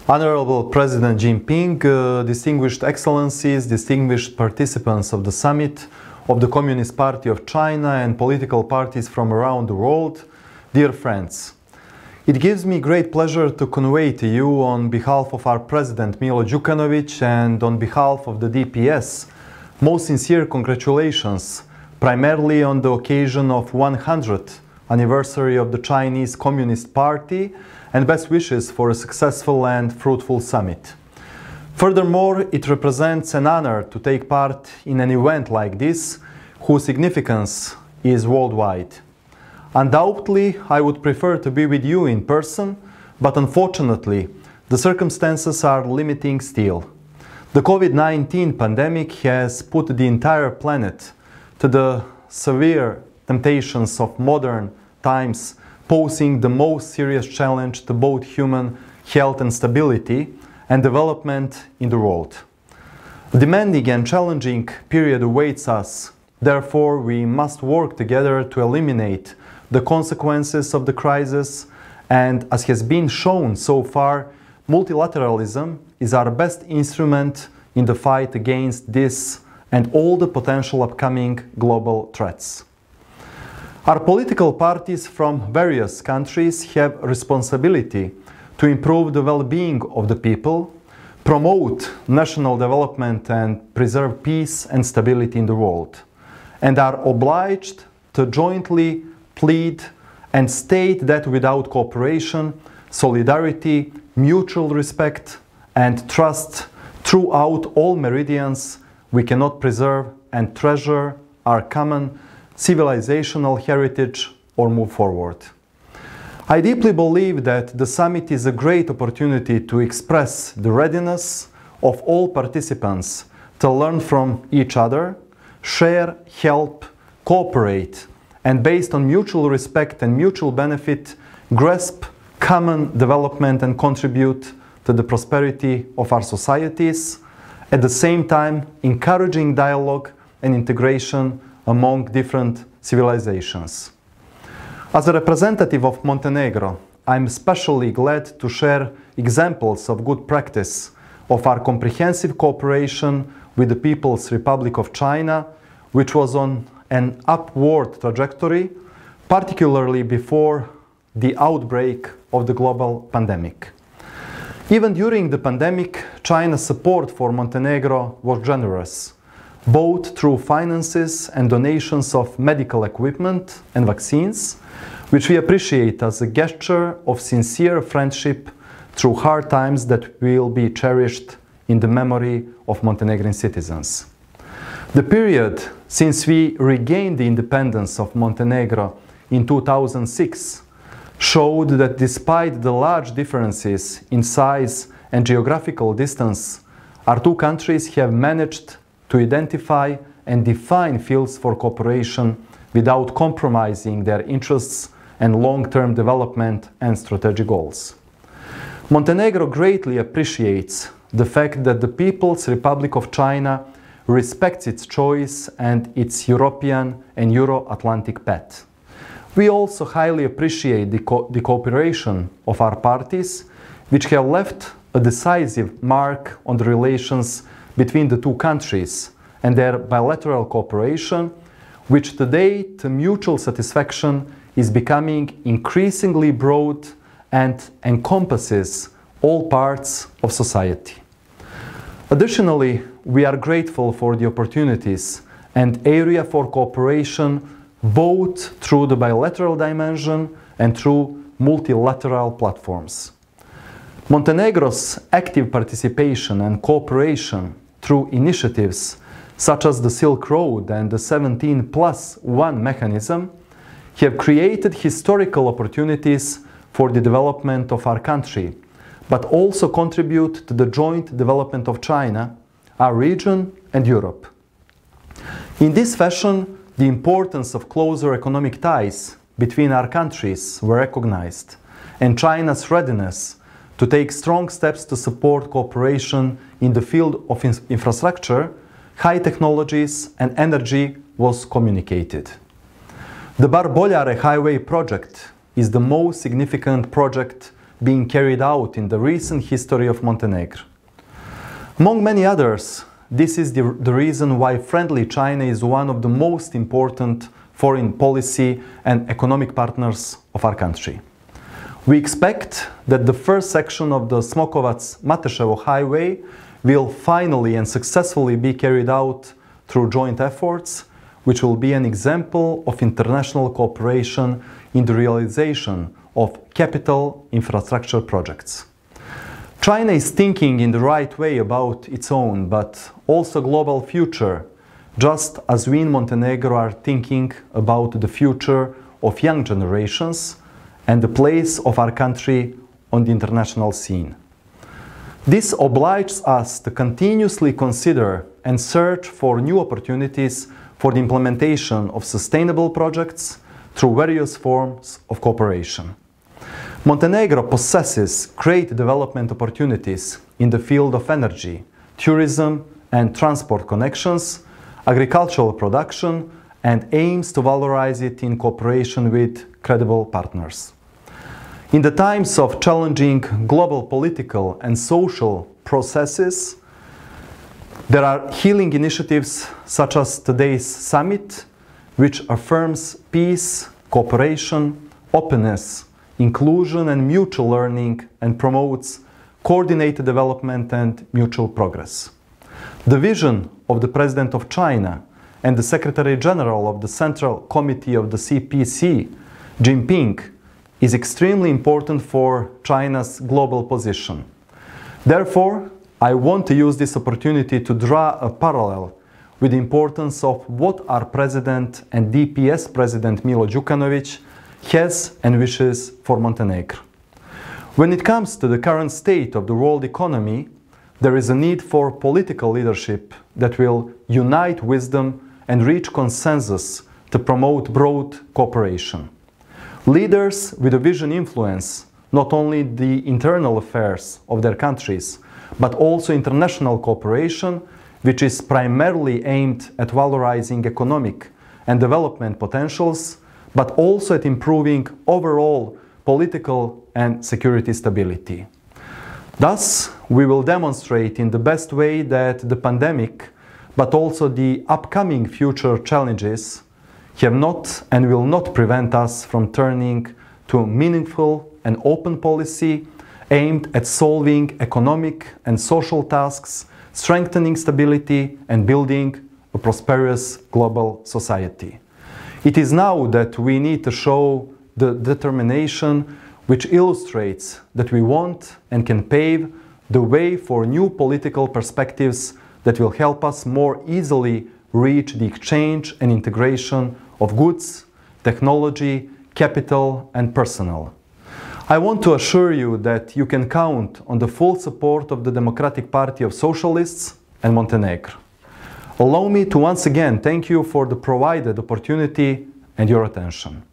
Honorable President Jinping, distinguished excellencies, distinguished participants of the summit of the Communist Party of China and political parties from around the world, dear friends. It gives me great pleasure to convey to you on behalf of our President Milo Djukanovic and on behalf of the DPS, most sincere congratulations, primarily on the occasion of 100th anniversary of the Chinese Communist Party, and best wishes for a successful and fruitful summit. Furthermore, it represents an honor to take part in an event like this, whose significance is worldwide. Undoubtedly, I would prefer to be with you in person, but unfortunately, the circumstances are limiting still. The COVID-19 pandemic has put the entire planet to the severe temptations of modern times, posing the most serious challenge to both human health and stability and development in the world. A demanding and challenging period awaits us. Therefore, we must work together to eliminate the consequences of the crisis, and as has been shown so far, multilateralism is our best instrument in the fight against this and all the potential upcoming global threats. Our political parties from various countries have a responsibility to improve the well-being of the people, promote national development and preserve peace and stability in the world, and are obliged to jointly plead and state that without cooperation, solidarity, mutual respect and trust throughout all meridians, we cannot preserve and treasure our common civilizational heritage or move forward. I deeply believe that the summit is a great opportunity to express the readiness of all participants to learn from each other, share, help, cooperate, and based on mutual respect and mutual benefit, grasp common development and contribute to the prosperity of our societies, at the same time encouraging dialogue and integration among different civilizations. As a representative of Montenegro, I'm especially glad to share examples of good practice of our comprehensive cooperation with the People's Republic of China, which was on an upward trajectory, particularly before the outbreak of the global pandemic. Even during the pandemic, China's support for Montenegro was generous, both through finances and donations of medical equipment and vaccines, which we appreciate as a gesture of sincere friendship through hard times that will be cherished in the memory of Montenegrin citizens. The period since we regained the independence of Montenegro in 2006 showed that despite the large differences in size and geographical distance, our two countries have managed to identify and define fields for cooperation without compromising their interests and long-term development and strategic goals. Montenegro greatly appreciates the fact that the People's Republic of China respects its choice and its European and Euro-Atlantic path. We also highly appreciate the cooperation of our parties, which have left a decisive mark on the relations between the two countries and their bilateral cooperation, which today, to mutual satisfaction, is becoming increasingly broad and encompasses all parts of society. Additionally, we are grateful for the opportunities and area for cooperation both through the bilateral dimension and through multilateral platforms. Montenegro's active participation and cooperation through initiatives such as the Silk Road and the 17+1 mechanism have created historical opportunities for the development of our country, but also contribute to the joint development of China, our region and Europe. In this fashion, the importance of closer economic ties between our countries were recognized, and China's readiness to take strong steps to support cooperation in the field of infrastructure, high technologies and energy was communicated. The Bar-Bolyare Highway project is the most significant project being carried out in the recent history of Montenegro. Among many others, this is the reason why friendly China is one of the most important foreign policy and economic partners of our country. We expect that the first section of the Smokovac-Mateshevo highway will finally and successfully be carried out through joint efforts, which will be an example of international cooperation in the realization of capital infrastructure projects. China is thinking in the right way about its own, but also global future, just as we in Montenegro are thinking about the future of young generations and the place of our country on the international scene. This obliges us to continuously consider and search for new opportunities for the implementation of sustainable projects through various forms of cooperation. Montenegro possesses great development opportunities in the field of energy, tourism and transport connections, agricultural production, and aims to valorize it in cooperation with credible partners. In the times of challenging global political and social processes, there are healing initiatives such as today's summit, which affirms peace, cooperation, openness, inclusion and mutual learning, and promotes coordinated development and mutual progress. The vision of the President of China and the Secretary General of the Central Committee of the CPC, Jinping, is extremely important for China's global position. Therefore, I want to use this opportunity to draw a parallel with the importance of what our President and DPS President Milo Djukanovic has and wishes for Montenegro. When it comes to the current state of the world economy, there is a need for political leadership that will unite wisdom and reach consensus to promote broad cooperation. Leaders with a vision influence not only the internal affairs of their countries, but also international cooperation, which is primarily aimed at valorizing economic and development potentials, but also at improving overall political and security stability. Thus, we will demonstrate in the best way that the pandemic, but also the upcoming future challenges, have not and will not prevent us from turning to meaningful and open policy aimed at solving economic and social tasks, strengthening stability, and building a prosperous global society. It is now that we need to show the determination which illustrates that we want and can pave the way for new political perspectives that will help us more easily reach the exchange and integration of goods, technology, capital, and personnel. I want to assure you that you can count on the full support of the Democratic Party of Socialists and Montenegro. Allow me to once again thank you for the provided opportunity and your attention.